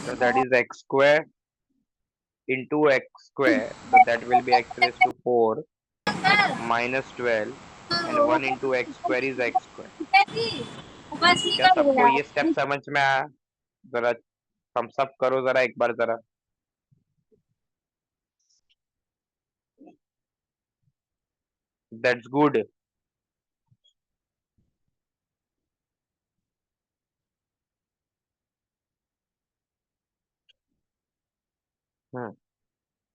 So that is x square into x square. So that will be x raised to 4 minus 12 and 1 into x square is x square. क्या सबको ये step समझ में आया? जरा Thums up करो जरा एक बार जरा. That's good.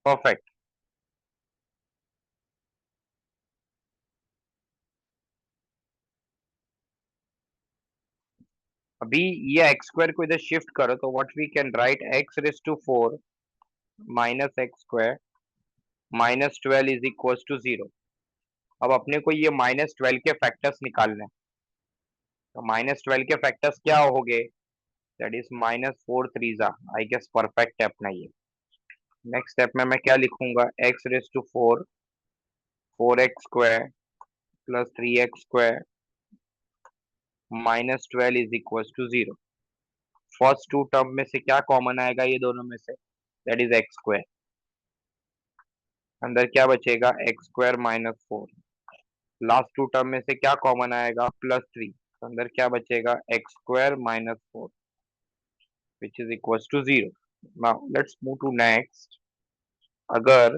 परफेक्ट. अभी ये एक्स स्क्वायर को इधर शिफ्ट करो तो what we can write x raise to 4 minus x square minus 12 is equal to 0. अब अपने को ये माइनस 12 के फैक्टर्स निकालने हैं. तो माइनस 12 के फैक्टर्स क्या हो गए? दैट इज माइनस 4 थ्रीजा. आई गेस परफेक्ट है अपना ये. नेक्स्ट स्टेप में मैं क्या लिखूंगा? X raise to 4 4x square plus 3x square minus 12 is equal to 0. First two term में से क्या कॉमन आएगा ये दोनों में से? That is x square. अंदर क्या बचेगा? X square minus 4. Last two term में से क्या कॉमन आएगा? प्लस 3. तो अंदर क्या बचेगा? X square minus 4 which is equal to 0. Now let's move to next. अगर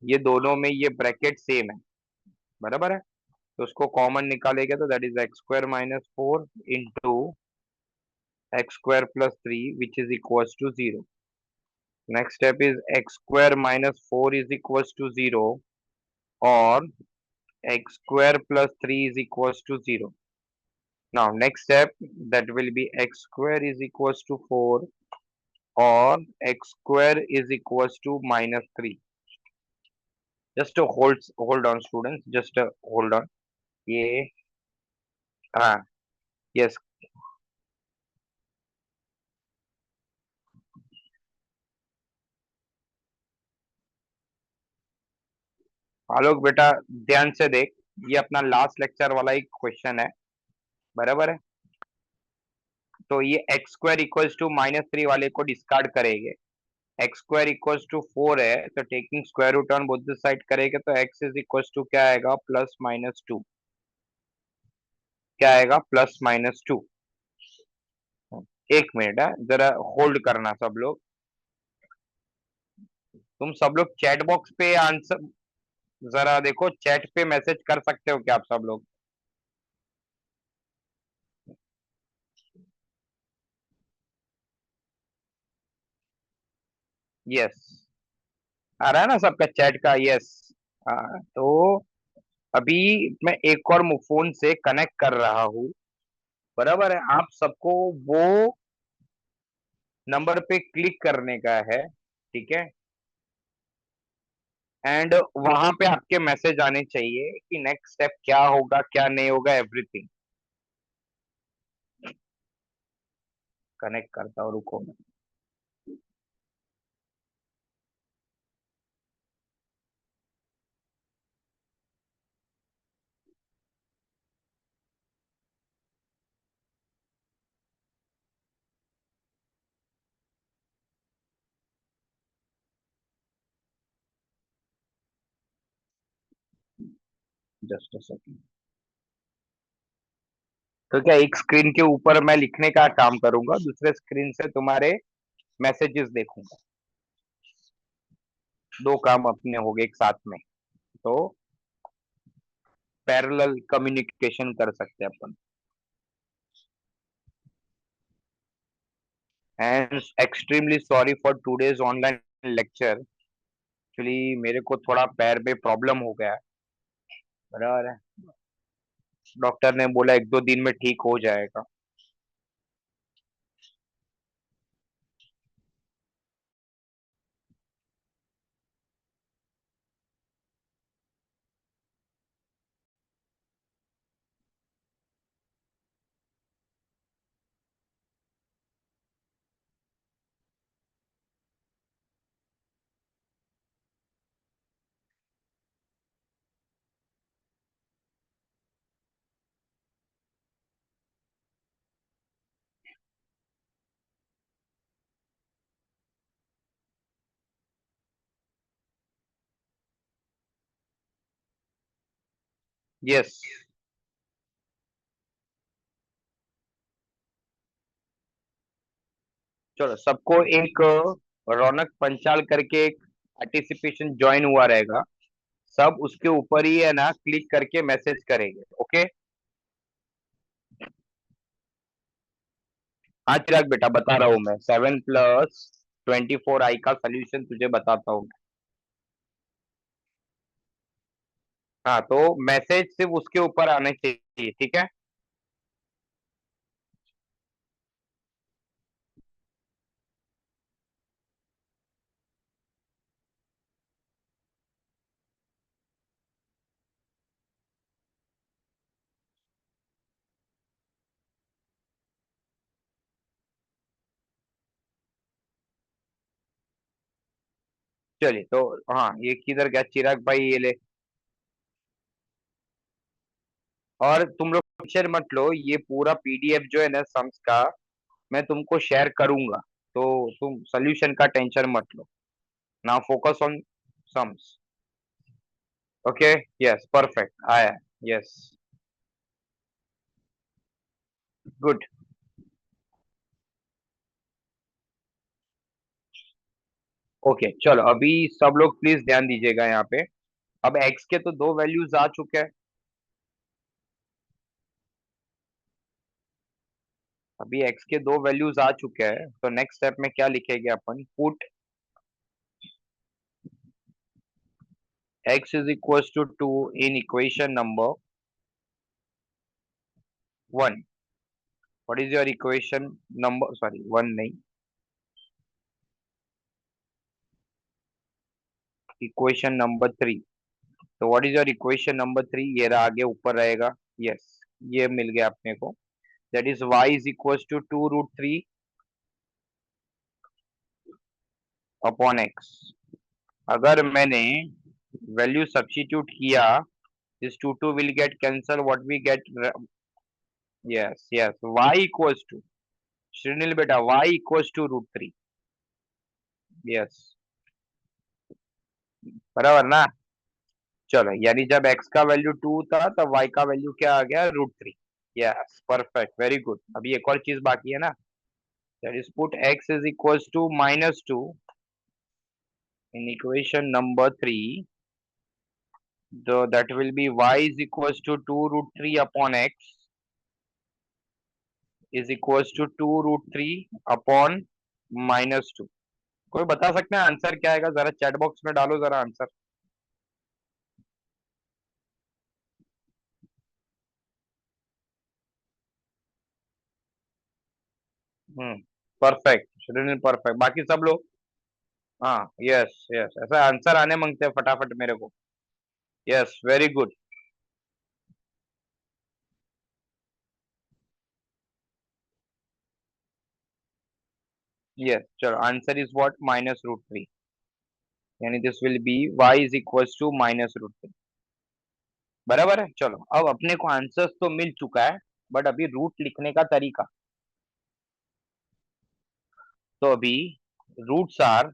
ये दोनों में ये ब्रैकेट सेम है, बराबर है, तो उसको कॉमन निकालेगा तो that is x square minus 4 into x square plus 3 which is equal to 0. Next step is x square minus 4 is equal to 0 और x square plus 3 is equals to 0. Now next step, that will be x square is equals to 4 or x square is equals to minus 3. Just a hold on students, just a hold on. ये हाँ, yes. आलोक बेटा ध्यान से देख, ये अपना last lecture वाला एक क्वेश्चन है, बराबर है. तो ये x square equals to minus 3 वाले को डिस्कार्ड करेंगे. एक्स स्क्वायर इक्वल्स टू 4 है तो taking square root on both the side करेंगे तो एक्स इज इक्वल्स टू क्या आएगा? Plus minus 2. क्या आएगा? Plus minus 2. एक मिनट है, जरा होल्ड करना सब लोग. तुम सब लोग चैट बॉक्स पे आंसर जरा देखो, चैट पे मैसेज कर सकते हो क्या आप सब लोग? यस, आ रहा है ना सबका चैट का? यस. हाँ तो अभी मैं एक और फोन से कनेक्ट कर रहा हूँ, बराबर है. आप सबको वो नंबर पे क्लिक करने का है, ठीक है? एंड वहां पे आपके मैसेज आने चाहिए कि नेक्स्ट स्टेप क्या होगा क्या नहीं होगा, एवरीथिंग. कनेक्ट करता हूँ, रुको. Just a second. तो क्या एक स्क्रीन के ऊपर मैं लिखने का काम करूंगा, दूसरे स्क्रीन से तुम्हारे मैसेजेस देखूंगा. दो काम अपने हो गए एक साथ में. तो पैरेलल कम्युनिकेशन कर सकते हैं अपन. And extremely sorry for today's online lecture. Actually मेरे को थोड़ा पैर में प्रॉब्लम हो गया है, बराबर है. डॉक्टर ने बोला एक दो दिन में ठीक हो जाएगा. यस। चलो, सबको एक रौनक पंचाल करके एक पार्टिसिपेशन ज्वाइन हुआ रहेगा। सब उसके ऊपर ही है ना क्लिक करके मैसेज करेंगे। ओके। हाँ चिराग बेटा, बता रहा हूँ मैं। 7 + 24i का सोल्यूशन तुझे बताता हूँ। हाँ, तो मैसेज सिर्फ उसके ऊपर आने चाहिए, ठीक है। चलिए तो, हाँ ये किधर गया चिराग भाई, ये ले। और तुम लोग टेंशन मत लो, ये पूरा पीडीएफ जो है ना सम्स का, मैं तुमको शेयर करूंगा। तो तुम सोल्यूशन का टेंशन मत लो। Now focus on sums. Okay. Yes, perfect आया। यस। गुड। ओके चलो, अभी सब लोग प्लीज ध्यान दीजिएगा यहाँ पे। अब एक्स के तो दो वैल्यूज आ चुके हैं। अभी एक्स के दो वैल्यूज आ चुके हैं, तो नेक्स्ट स्टेप में क्या लिखेंगे अपन? Put x is equal to 2 in equation number 1। What is your equation number, sorry 1 नहीं, इक्वेशन नंबर 3। तो what is your equation number 3? ये रहा, आगे ऊपर रहेगा। यस, ये मिल गया अपने को। That is y is equal to 2√3 upon x। अगर मैंने वैल्यू सब्स्टिट्यूट किया, this 2 will get cancel, what we get? Yes, yes, y equals to, श्रीनिल बेटा, y equals to √3। यस, बराबर ना। चलो, यानी जब x का वैल्यू 2 था तब y का वैल्यू क्या आ गया? √3। Yes, perfect, very good. अभी एक और चीज बाकी है ना। That is put x is equals to -2 in equation number 3। So that will be y is equals to 2√3 upon x is equals to 2√3 upon -2। कोई बता सकते हैं आंसर क्या आएगा? जरा चैट बॉक्स में डालो जरा आंसर। हम्म, परफेक्ट श्रीनिल, परफेक्ट। बाकी सब लोग? हाँ, यस यस, ऐसा आंसर आने मांगते हैं फटाफट मेरे को। Yes, very good. यस, चलो, आंसर इज व्हाट? -√3। यानी this will be y is equals to -√3। बराबर है। चलो, अब अपने को आंसर्स तो मिल चुका है, बट अभी रूट लिखने का तरीका। तो अभी रूट्स आर,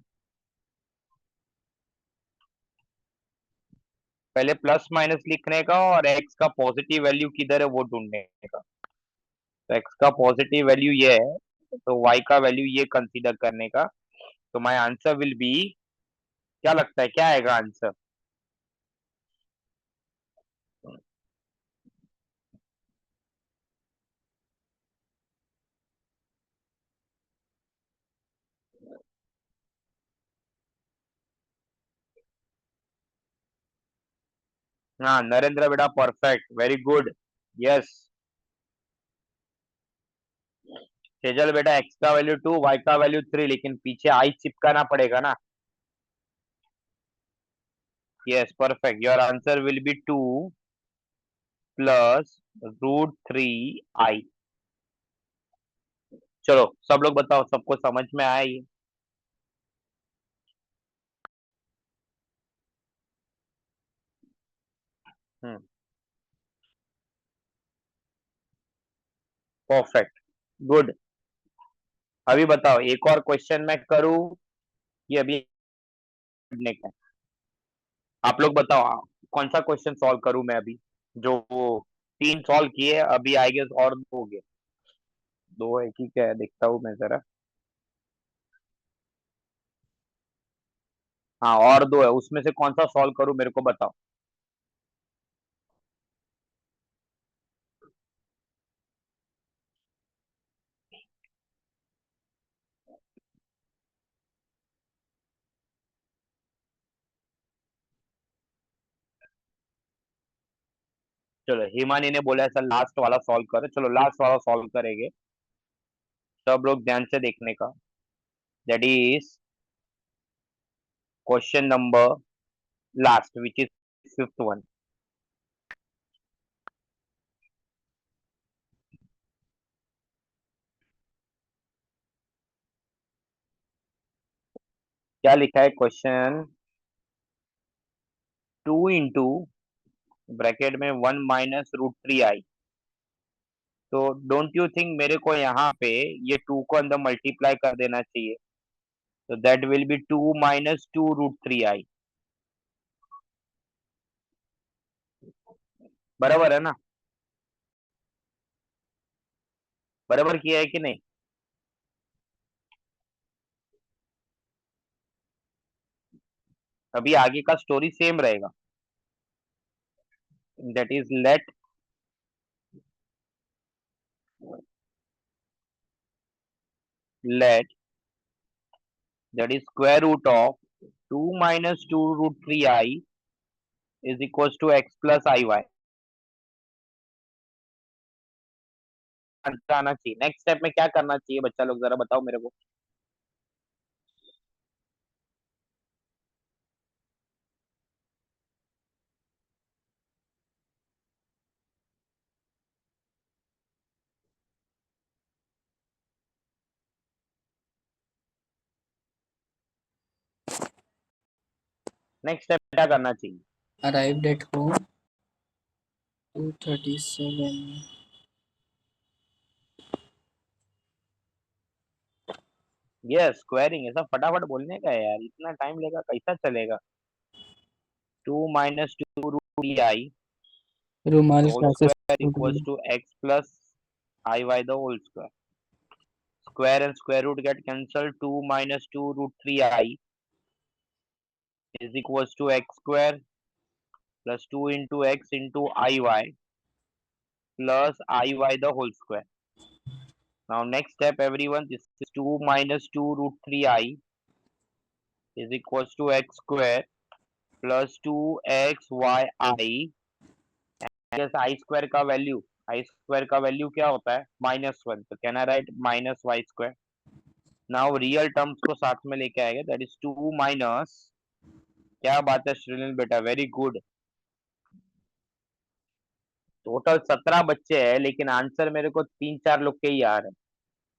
पहले प्लस माइनस लिखने का और एक्स का पॉजिटिव वैल्यू किधर है वो ढूंढने का। तो एक्स का पॉजिटिव वैल्यू ये है, तो वाई का वैल्यू ये कंसीडर करने का। तो माय आंसर विल बी, क्या लगता है क्या आएगा आंसर? हाँ नरेंद्र बेटा, perfect, very good. Yes. Sejal बेटा, एक्स का वैल्यू 2, वाई का वैल्यू 3, लेकिन पीछे आई चिपकाना पड़ेगा ना। Yes, perfect, your answer will be 2 + √3i। चलो सब लोग बताओ, सबको समझ में आया ये? हम्म, परफेक्ट, गुड। अभी बताओ, एक और क्वेश्चन मैं करूं कि अभी पढ़ने का है? आप लोग बताओ, कौन सा क्वेश्चन सॉल्व करूं मैं अभी? जो वो 3 सॉल्व किए, अभी आई गेस और 2 हो गए। 2 है कि क्या है, देखता हूँ मैं जरा। हाँ, और 2 है, उसमें से कौन सा सॉल्व करूँ मेरे को बताओ। चलो, हिमानी ने बोला ऐसा लास्ट वाला सॉल्व करो, चलो लास्ट वाला सॉल्व करेंगे। सब लोग ध्यान से देखने का। That is question number last which is fifth one. क्या लिखा है क्वेश्चन। 2 इंटू ब्रैकेट में 1 - √3i। तो डोंट यू थिंक मेरे को यहाँ पे ये 2 को अंदर मल्टीप्लाई कर देना चाहिए। तो दैट विल बी 2 - 2 √3i। बराबर है ना। बराबर किया है कि नहीं। अभी आगे का स्टोरी सेम रहेगा। That is let that is square root of 2 - 2 √3i is equal to x plus i y. आना चाहिए। नेक्स्ट स्टेप में क्या करना चाहिए बच्चा लोग, जरा बताओ मेरे को। नेक्स्ट स्टेप क्या करना चाहिए। Arrived at home, 2:37. Yes, squaring है, सब फटाफट बोलने का है यार, इतना टाइम लेगा कैसा चलेगा। 2 - 2 √3i रुमाल होल क्लासेस स्क्वायर छूट इक्वल्स गई। To x plus i y the whole square. Square and square root get cancel. 2 - 2 √3i is equals to x square plus 2 × x × plus i y the whole square. Now next step everyone, this is 2 - 2 √3i is equals to x square plus 2xyi। जैसे आई square का value क्या होता है, -1, तो can I right -y²। Now real terms को साथ में लेके आएगा, दैट इज 2 माइनस। क्या बात है श्रीलिन बेटा, वेरी गुड। टोटल 17 बच्चे हैं, लेकिन आंसर मेरे को 3-4 लोग के ही आ रहे हैं।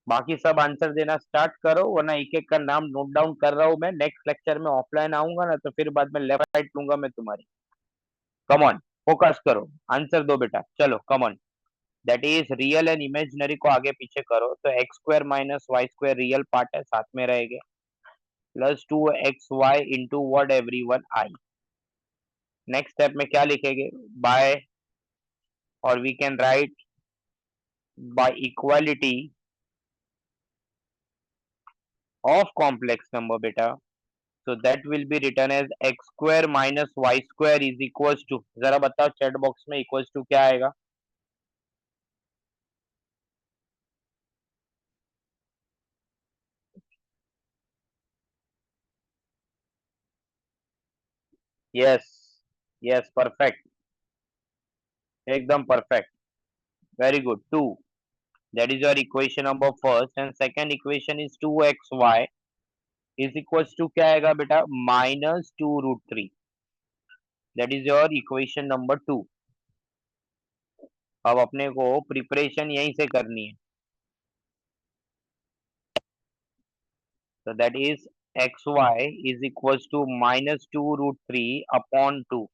बाकी सब आंसर देना स्टार्ट करो, वरना एक एक का नाम नोट डाउन कर रहा हूँ मैं। नेक्स्ट लेक्चर में ऑफलाइन आऊंगा ना, तो फिर बाद में लेफ्ट राइट लूंगा मैं तुम्हारी। कम ऑन, फोकस करो, आंसर दो बेटा, चलो come on. That is real and imaginary को आगे पीछे करो, तो x square minus y square real part है, साथ में रहेगा, plus 2xy into what everyone i. Next step में क्या लिखेंगे, बाय, और we can write by equality of complex number बेटा। so that will be written as x square minus y square is equals to, जरा बताओ chat box में equals to क्या आएगा। यस, यस, परफेक्ट, एकदम perfect, very good. 2, that is your equation number first, and second equation is 2xy is equals to क्या आएगा बेटा, -2 √3। that is your equation number 2। अब अपने को प्रिपरेशन यहीं से करनी है। so that is xy is equals to -2 √3 upon 2।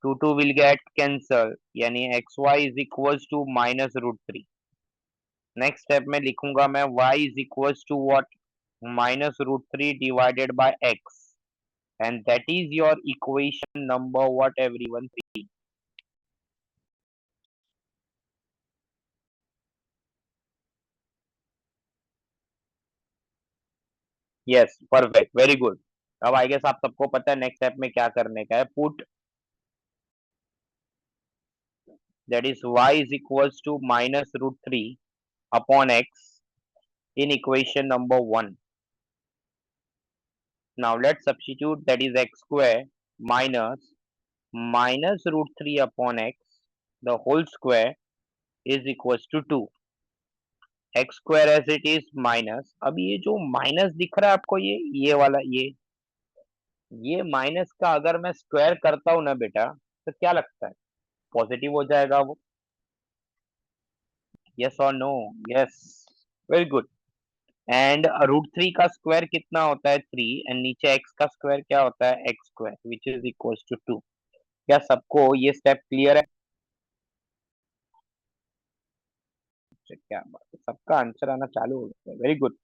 2 will get cancel, यानी xy is equals to -√3। Next step में लिखूंगा मैं y is equals to what, -√3 divided by x, and that is your equation number what everyone, 3। Yes perfect very good. अब I guess आप सबको पता है next step में क्या करने का है। Put that is y is equals to minus root three upon x in equation number 1. Now let's substitute that is x square minus root 3 upon x the whole square is equals to 2. X square as it is minus, अब ये जो minus दिख रहा है आपको ये वाला ये माइनस का अगर मैं स्क्वायर करता हूं ना बेटा तो क्या लगता है पॉजिटिव हो जाएगा वो। यस और no. Yes very good. And root three का स्क्वायर कितना होता है थ्री एंड नीचे एक्स का स्क्वायर क्या होता है x square which is equal to two. क्या सबको ये स्टेप क्लियर है। अच्छा, क्या बात है सबका आंसर आना चालू हो गया very good.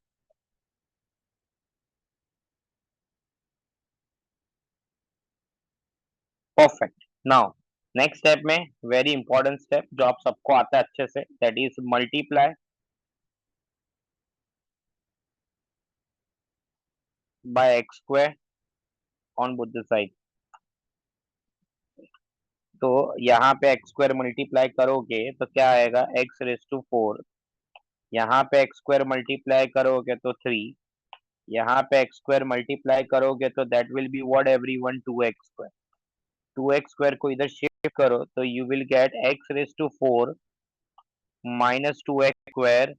Perfect. Now next step में वेरी इंपॉर्टेंट स्टेप जो आप सबको आता है अच्छे से that is multiply by x square on both the side. तो यहाँ पे एक्स स्क्वायर मल्टीप्लाई करोगे तो क्या आएगा एक्स रेस टू फोर। यहाँ पे एक्स स्क्वायर मल्टीप्लाई करोगे तो थ्री। यहाँ पे एक्स स्क्वायर मल्टीप्लाई करोगे तो that will be what everyone two x square. Two x square को इधर शिफ्ट करो तो you will get x raise to four minus two x square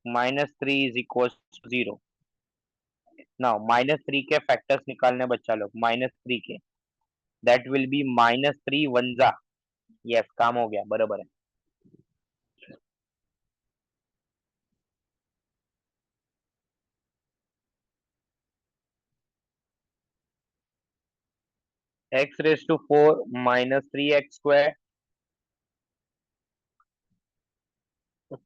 minus three is equal to zero. Now minus three के factors निकालने बच्चा लोग minus three के that will be minus three one जा। यस काम हो गया बराबर है। X raise to four minus three x square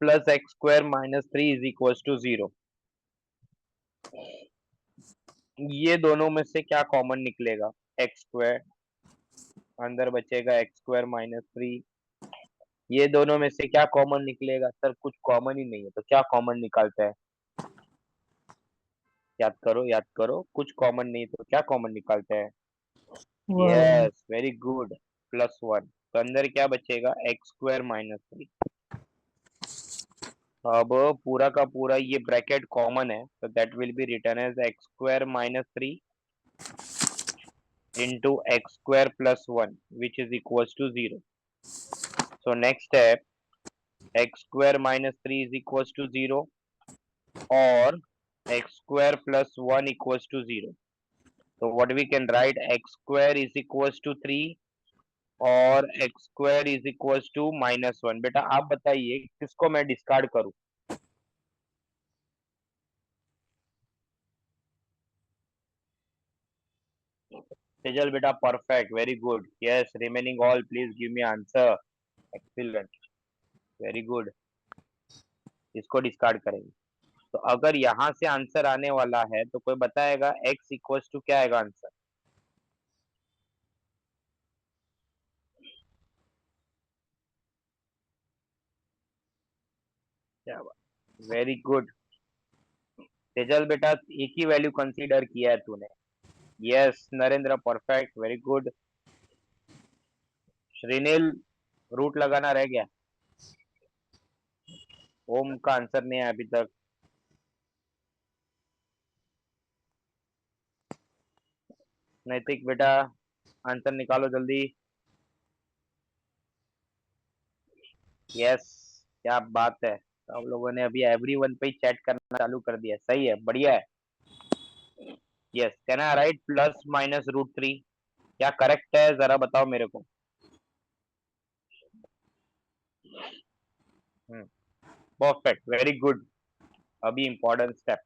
plus x square minus three is equal to zero. ये दोनों में से क्या कॉमन निकलेगा एक्स स्क्वायर अंदर बचेगा एक्स स्क्वायर माइनस थ्री। ये दोनों में से क्या कॉमन निकलेगा सर कुछ कॉमन ही नहीं है तो क्या कॉमन निकालता है। याद करो कुछ कॉमन नहीं तो क्या कॉमन निकालता है। One. Yes very good plus one तो अंदर क्या बचेगा एक्स स्क्वायर माइनस थ्री। अब पूरा का पूरा ये ब्रैकेट कॉमन है तो that will be return as x square minus three into x square plus one which is equal to zero. So next step x square minus three is equal to zero और x square plus one equals to zero. तो what we can write x square is equals to three और x square is equals to minus one. बेटा आप बताइए किसको मैं discard करूं। तेजल बेटा perfect very good yes remaining all please give me answer. Excellent very good इसको discard करेंगे। तो अगर यहाँ से आंसर आने वाला है तो कोई बताएगा एक्स इक्वल्स टू क्या आएगा आंसर। क्या बात वेरी गुड तेजल बेटा एक ही वैल्यू कंसीडर किया है तूने। Yes Narendra perfect very good. Shrinil root लगाना रह गया। ओम का आंसर नहीं है अभी तक। नैतिक बेटा आंसर निकालो जल्दी। यस क्या बात है सब लोगों ने अभी एवरीवन पे चैट करना चालू कर दिया सही है बढ़िया है। Yes can I write plus minus root three क्या करेक्ट है जरा बताओ मेरे को। Perfect very good. अभी important step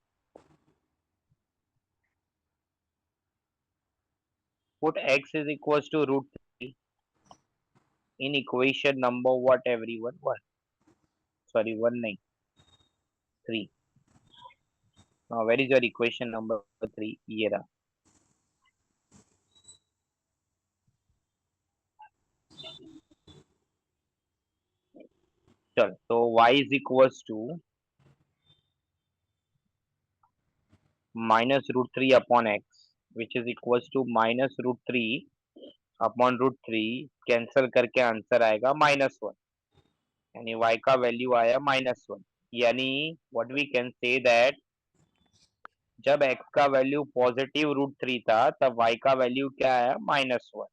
put x is equals to root 3 in equation number what everyone one sorry one नहीं three. now where is your equation number three ये रहा। चल तो y is equals to -√3 upon x which is equals to -√3 upon √3, cancel करके answer आएगा -1, यानी y का value आया -1। यानी what we can say that जब x का वैल्यू पॉजिटिव √3 था तब y का वैल्यू क्या आया -1।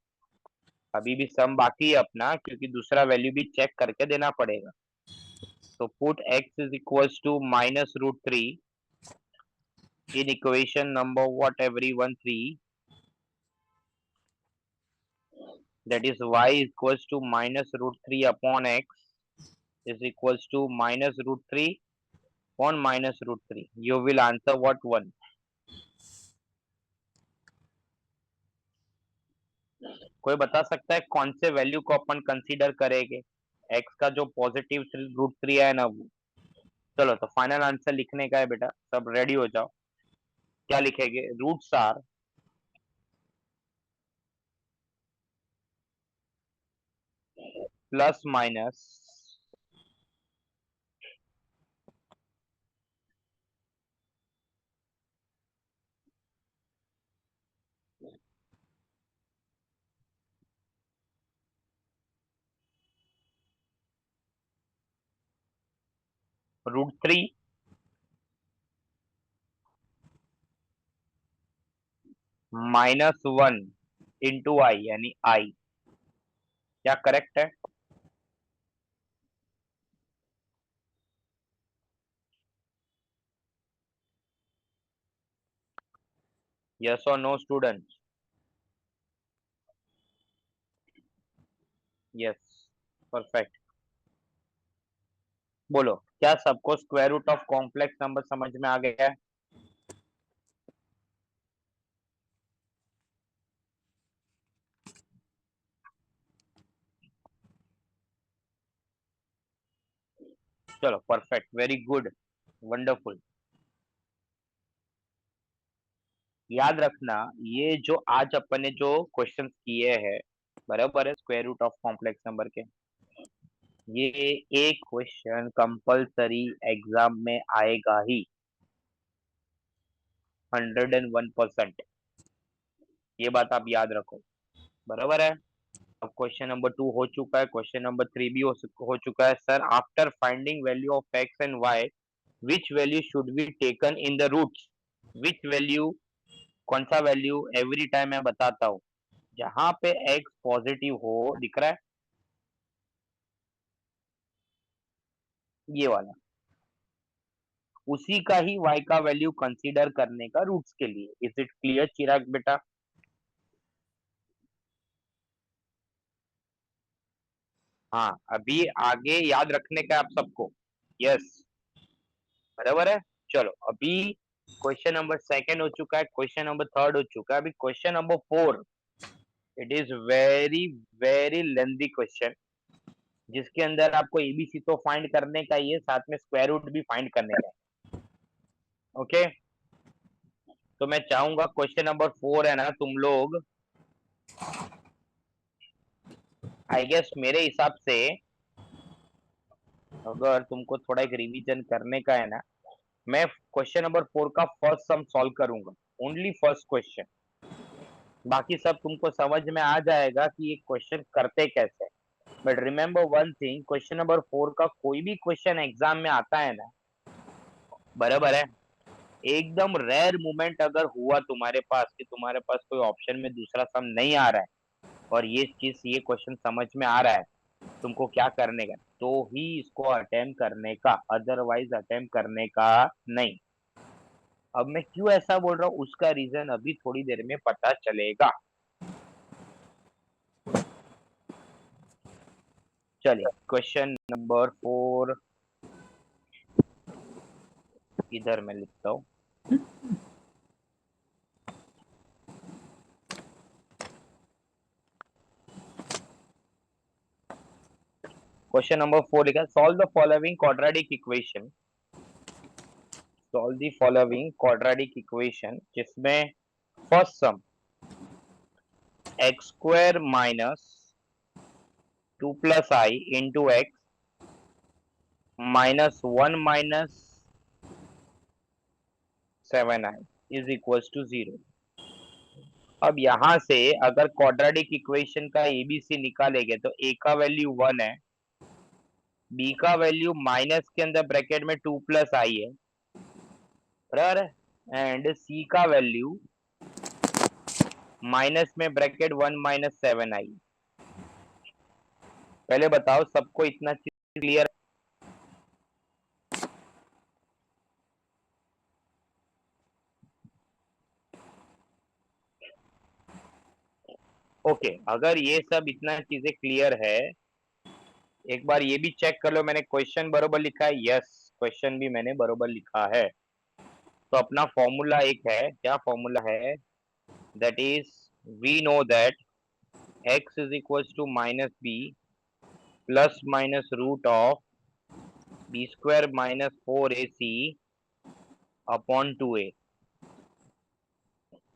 अभी भी सम बाकी है अपना, क्योंकि दूसरा वैल्यू भी चेक करके देना पड़ेगा। तो put x is equals to -√3 in equation number what everyone 3, that is y is equals to -√3 upon x is equals to -√3 upon -√3. You will answer what one? कोई बता सकता है कौन से वैल्यू को अपन कंसीडर करेंगे? x का जो पॉजिटिव √3 है ना वो। चलो तो फाइनल आंसर लिखने का है बेटा, सब रेडी हो जाओ। क्या लिखेंगे? Roots are plus minus √3 -1 into i, यानी आई। क्या करेक्ट है? यस और नो स्टूडेंट्स? Yes, perfect. बोलो, क्या सबको square root of complex number समझ में आ गया है? चलो परफेक्ट, वेरी गुड, वंडरफुल। याद रखना, ये जो आज अपन ने जो क्वेश्चंस किए हैं, बराबर है, square root of complex number के, ये एक क्वेश्चन कंपलसरी एग्जाम में आएगा ही, 101%। ये बात आप याद रखो, बराबर है। अब क्वेश्चन नंबर 2 हो चुका है, क्वेश्चन नंबर 3 भी हो चुका है। Sir, after finding value of x and y which value should be taken in the roots? Which value, कौन सा वैल्यू एवरी टाइम मैं बताता हूँ जहां पे x पॉजिटिव हो, दिख रहा है ये वाला, उसी का ही y का वैल्यू कंसीडर करने का रूट्स के लिए। इज इट क्लियर चिराग बेटा? हाँ, अभी आगे याद रखने का आप सबको। यस, बराबर है। चलो अभी क्वेश्चन नंबर सेकंड हो चुका है, क्वेश्चन नंबर थर्ड हो चुका है, अभी question number 4। It is very very lengthy question, जिसके अंदर आपको एबीसी तो फाइंड करने का ही है, साथ में स्क्वायर रूट भी फाइंड करने का है। ओके, तो मैं चाहूंगा क्वेश्चन नंबर 4 है ना, तुम लोग आई गेस मेरे हिसाब से अगर तुमको थोड़ा एक रिवीजन करने का है ना, मैं क्वेश्चन नंबर 4 का फर्स्ट सम सॉल्व करूंगा, ओनली फर्स्ट क्वेश्चन। बाकी सब तुमको समझ में आ जाएगा कि ये क्वेश्चन करते कैसे हैं। But remember one thing, question number 4 का कोई भी क्वेश्चन एग्जाम में आता है ना, बराबर है, एकदम रेयर मोमेंट अगर हुआ तुम्हारे पास कि तुम्हारे पास कोई ऑप्शन में दूसरा सम नहीं आ रहा है और ये क्वेश्चन समझ में आ रहा है, तुमको क्या करने का, तो ही इसको अटेम्प्ट करने का, अदरवाइज अटेम्प्ट करने का नहीं। अब मैं क्यों ऐसा बोल रहा हूँ उसका रीजन अभी थोड़ी देर में पता चलेगा। चलिए क्वेश्चन नंबर 4 इधर मैं लिखता हूँ। क्वेश्चन नंबर 4 लिखा, solve the following quadratic equation. Solve the following quadratic equation, जिसमें first sum x square minus 2 plus i into x -1 - 7i is equal to 0। अब यहां से अगर क्वाड्रेटिक इक्वेशन का एबीसी निकालेंगे तो ए का वैल्यू 1 है, बी का वैल्यू माइनस के अंदर ब्रैकेट में 2 प्लस आई है, बराबर है, एंड सी का वैल्यू माइनस में ब्रैकेट 1 माइनस 7 आई। पहले बताओ सबको इतना चीज क्लियर? ओके, अगर ये सब इतना चीजें क्लियर है, एक बार ये भी चेक कर लो मैंने क्वेश्चन बरोबर लिखा है। यस, क्वेश्चन भी मैंने बरोबर लिखा है। तो अपना फॉर्मूला एक है, क्या फॉर्मूला है? That is we know that x is equal to minus b plus minus root of b square minus 4ac upon 2a।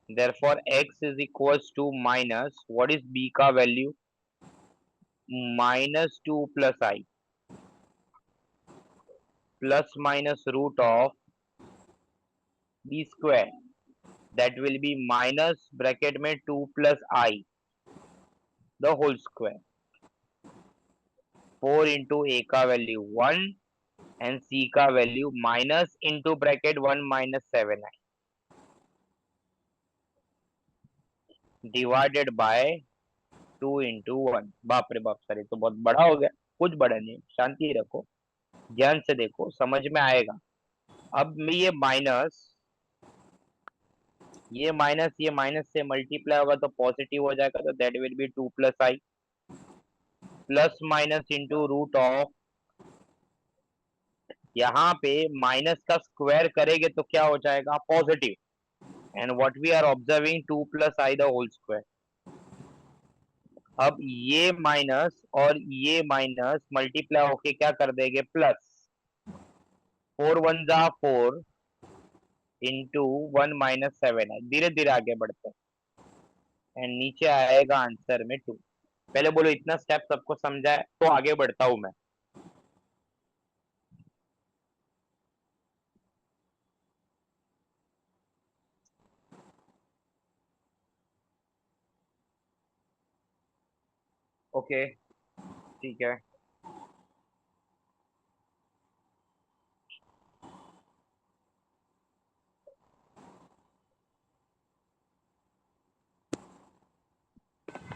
therefore x is equals to minus, what is b का value? Minus 2 plus i plus minus root of b square, that will be minus bracket में 2 plus I the whole square। 4 into a का value 1 and c का value minus into bracket 1 minus 7i divided by 2 into 1। बाप रे बाप sir, ये तो बहुत बड़ा हो गया। कुछ बड़ा नहीं, शांति रखो, ध्यान से देखो, समझ में आएगा। अब में ये माइनस से मल्टीप्लाई होगा तो पॉजिटिव हो जाएगा, तो that will be 2 plus i plus minus into root of, यहाँ पे माइनस का स्क्वायर करेंगे तो क्या हो जाएगा? Positive, and what we are observing 2 plus i the whole square. अब ये माइनस और ये माइनस मल्टीप्लाई होके क्या कर देंगे? प्लस। 4 वन जा 4 इंटू 1 माइनस 7 है। धीरे धीरे आगे बढ़ते हैं एंड नीचे आएगा आंसर में 2। पहले बोलो इतना स्टेप सबको समझा है, तो आगे बढ़ता हूं मैं। ओके, ठीक है।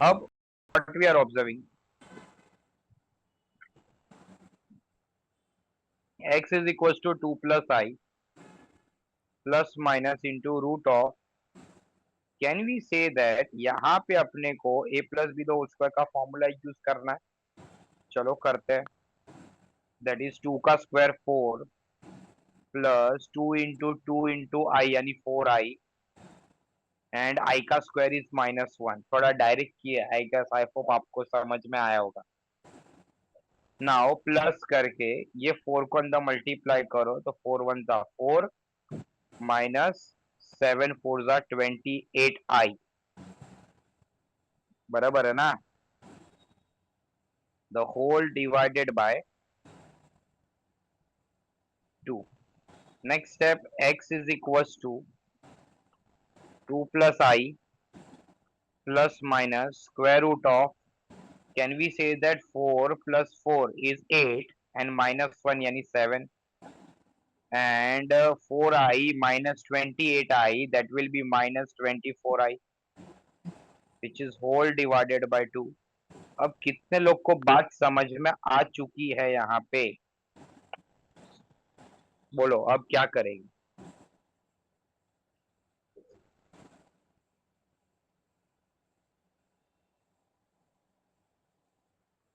अब what we are observing, x is equals to 2 plus I plus minus into root of, can we say that यहाँ पे अपने को a प्लस बी दो स्क्वायर का फॉर्मूला यूज करना है। चलो करते हैं। दैट इज 2 का स्क्वायर 4 प्लस 2 इंटू आई यानी 4i एंड i का स्क्वायर इज माइनस 1। थोड़ा डायरेक्ट किया, आई गेस, आई होप आपको समझ में आया होगा। नाउ प्लस करके ये 4 को अंदर मल्टीप्लाई करो तो 4 वन जा 4 माइनस 7 4 जा 28i, बराबर है ना? The whole divided by 2। Next step, x is equals to 2 plus i plus minus square root of, can we say that 4 plus 4 is 8 and minus 1 यानी 7 and 4i minus 28i that will be minus 24i which is whole divided by 2। अब कितने लोग को बात समझ में आ चुकी है यहाँ पे? बोलो अब क्या करेंगे?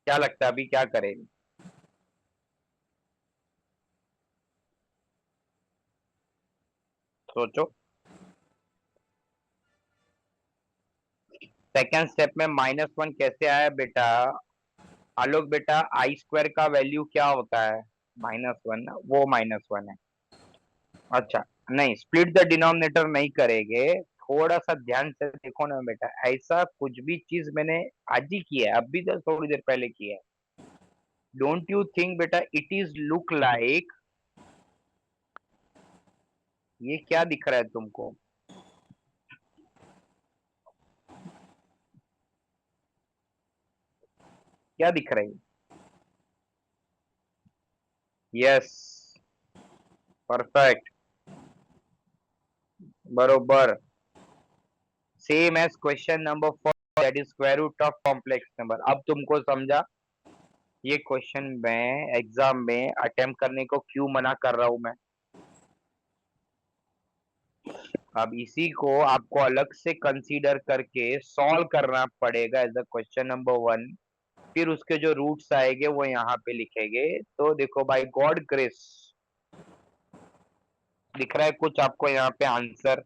क्या लगता है अभी क्या करेंगे? सोचो। सेकेंड स्टेप में -1 कैसे आया बेटा? आलोक बेटा, आई स्क्वायर का वैल्यू क्या होता है? -1 ना, वो -1 है। अच्छा, नहीं, स्प्लिट द डिनोमिनेटर नहीं करेंगे। थोड़ा सा ध्यान से देखो ना बेटा, ऐसा कुछ भी चीज मैंने आज ही किया है, अभी तो थोड़ी देर पहले किया है। डोंट यू थिंक बेटा इट इज लुक लाइक, ये क्या दिख रहा है तुमको? क्या दिख रहा है? यस, परफेक्ट, बरोबर, same as question number 4, that is square root of complex number. अब तुमको समझा ये क्वेश्चन मैं एग्जाम में अटेम्प्ट करने को क्यों मना कर रहा हूं मैं। अब इसी को आपको अलग से कंसीडर करके सॉल्व करना पड़ेगा एज अ क्वेश्चन नंबर 1। फिर उसके जो रूट्स आएंगे वो यहाँ पे लिखेंगे। तो देखो बाय गॉड ग्रेस, दिख रहा है कुछ आपको यहाँ पे आंसर?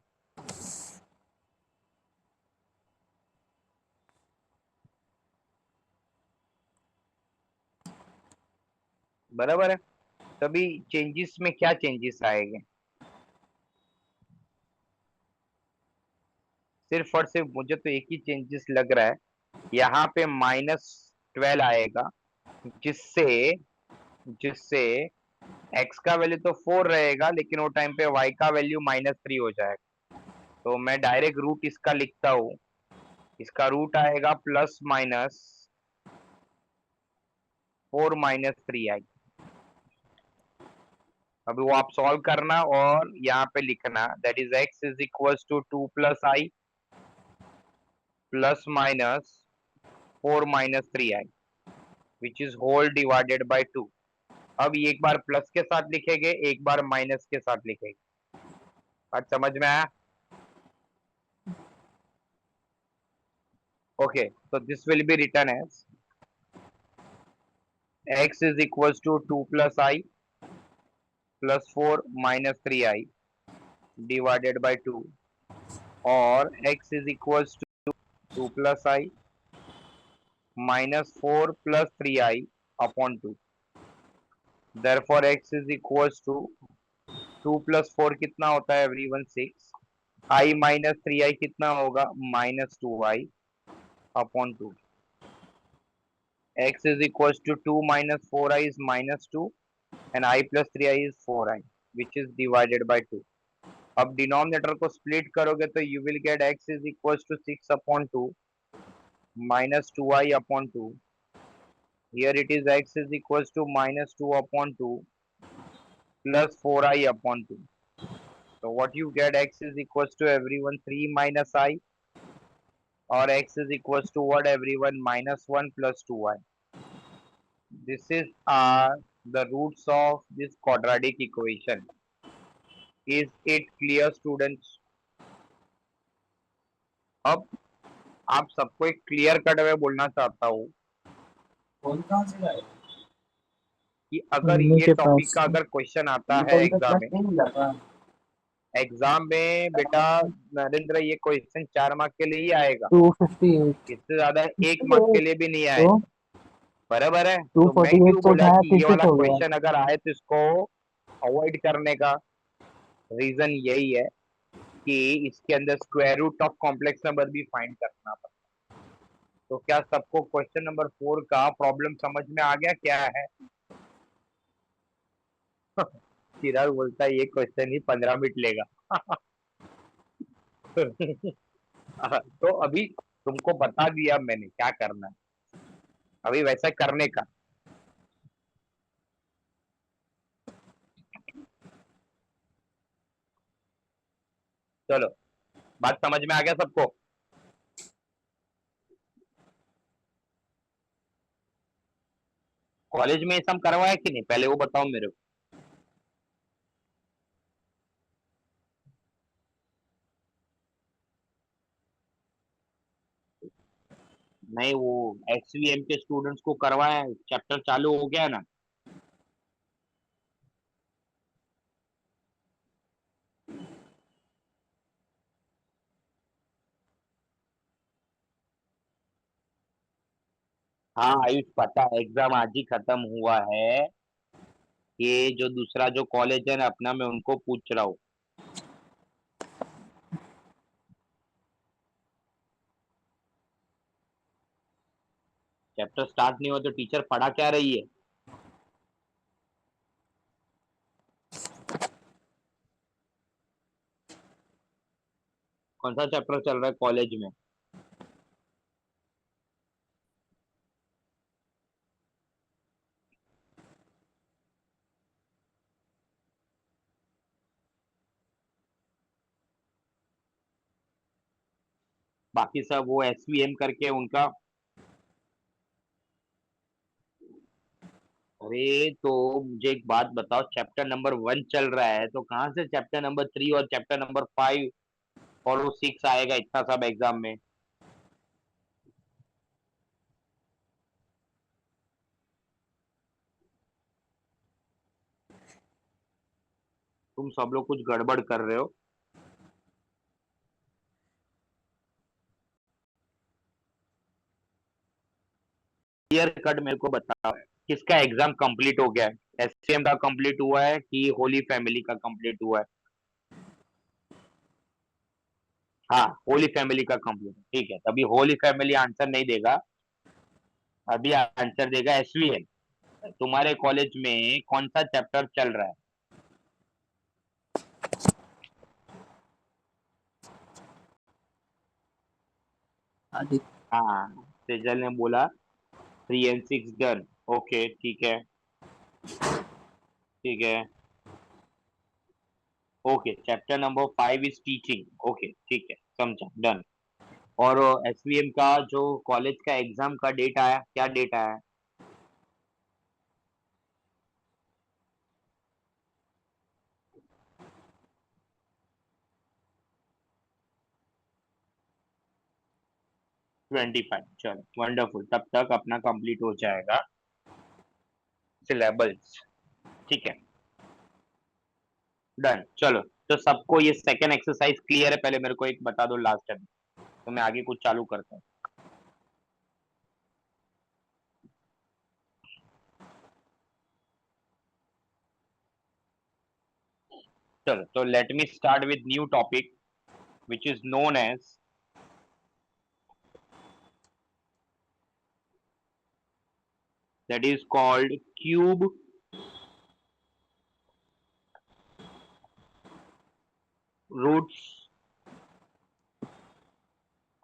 बराबर है। तभी चेंजेस में क्या चेंजेस आएंगे? सिर्फ और सिर्फ मुझे तो एक ही चेंजेस लग रहा है, यहाँ पे -12 आएगा, जिससे जिससे x का वैल्यू तो 4 रहेगा, लेकिन वो टाइम पे y का वैल्यू -3 हो जाएगा। तो मैं डायरेक्ट रूट इसका लिखता हूँ, इसका रूट आएगा +4 - 3 आएगी। अभी वो आप सॉल्व करना और यहाँ पे लिखना, that is x is equal to 2 + i +(4 - 3i) which is whole divided by 2। अब एक बार प्लस के साथ लिखेंगे, एक बार माइनस के साथ लिखेंगे। बात समझ में आया? Okay, so this will be written as x is equals to 2 + i +(4 - 3i) divided by 2, or x is equals to 2 + i -(4 + 3i) upon 2। Therefore x is equals to 2 + 4 कितना होता है एवरीवन? 6। i -3i कितना होगा? -2i upon 2। x is equals to 2 - 4i is -2, and i plus 3i is 4i, which is divided by 2। अब denominator को split करोगे तो you will gate x is equals to 6/2 -2i upon 2। Here it is x is equals to -2/2 plus 4i upon 2। So what you get, x is equals to everyone 3 minus I, or x is equals to what everyone? -1 plus 2i। This is the roots of this quadratic equation। Is it clear students? अब आप सबको एक clear cut में बोलना चाहता हूँ phone कहाँ से लाए? कि अगर मम्मी ये के टॉपिक पास का से। अगर क्वेश्चन आता ये है कभी तक एग्जाम क्लास में, नहीं मिला था। एग्जाम में बेटा नरेंद्र, ये क्वेश्चन 4 मार्क के लिए ही आएगा, 258 इससे ज्यादा 1 मार्क के 58 लिए भी नहीं तो आएगा। बराबर है? तो मैं 248 क्यों से बोला उठाया कि फिर ये से वाला सो गया। क्वेश्चन अगर आए तो इसको अवॉइड करने का रीजन यही है कि इसके अंदर square root of complex number भी फाइंड करना पड़ता है। तो क्या सबको क्वेश्चन नंबर 4 का प्रॉब्लम समझ में आ गया क्या है? चिराग बोलता है ये क्वेश्चन ही 15 मिनट लेगा। तो अभी तुमको बता दिया मैंने क्या करना है, अभी वैसा करने का। चलो, बात समझ में आ गया सबको? कॉलेज में ये सब करवाया कि नहीं, पहले वो बताओ मेरे को। नहीं, वो एक्सवीएम के स्टूडेंट्स को करवाया है, चैप्टर चालू हो गया ना। हाँ आयुष, पता है, एग्जाम आज ही खत्म हुआ है। ये जो दूसरा जो कॉलेज है ना अपना, मैं उनको पूछ रहा हूँ। चैप्टर स्टार्ट नहीं हुआ तो टीचर पढ़ा क्या रही है? कौन सा चैप्टर चल रहा है कॉलेज में? बाकी सब वो एसवीएम करके उनका। अरे तो मुझे एक बात बताओ, चैप्टर नंबर 1 चल रहा है तो कहाँ से चैप्टर नंबर 3 और चैप्टर नंबर 5 और वो 6 आएगा इतना सब एग्जाम में? तुम सब लोग कुछ गड़बड़ कर रहे हो। क्लियर कट मेरे को बताओ, किसका एग्जाम कंप्लीट हो गया है? एससीएम का कंप्लीट हुआ है कि होली फैमिली का कंप्लीट हुआ है? हाँ, होली फैमिली का कंप्लीट, ठीक है, तभी होली फैमिली आंसर नहीं देगा, अभी आंसर देगा एसवीएम। तुम्हारे कॉलेज में कौन सा चैप्टर चल रहा है? आदित्य। हाँ, सेजल ने बोला 3 and 6 डन। ओके ठीक है, ठीक है। Okay, chapter number 5 is teaching. Okay ठीक है, समझा, डन। और एसवीएम का जो कॉलेज का एग्जाम का डेट आया, क्या डेट आया? 25। चलो वंडरफुल, तब तक अपना कंप्लीट हो जाएगा सिलेबस। ठीक है, डन। चलो, तो सबको ये सेकेंड एक्सरसाइज क्लियर है? पहले मेरे को एक बता दो लास्ट टाइम, तो मैं आगे कुछ चालू करता हूँ। चलो, तो let me start with new topic which is known as, that is called cube roots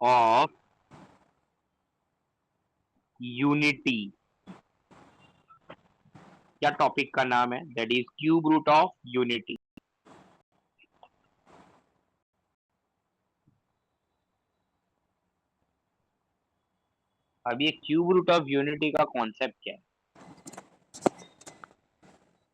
of unity। क्या टॉपिक का नाम है? That is cube root of unity. अब ये क्यूब रूट ऑफ यूनिटी का कॉन्सेप्ट क्या है?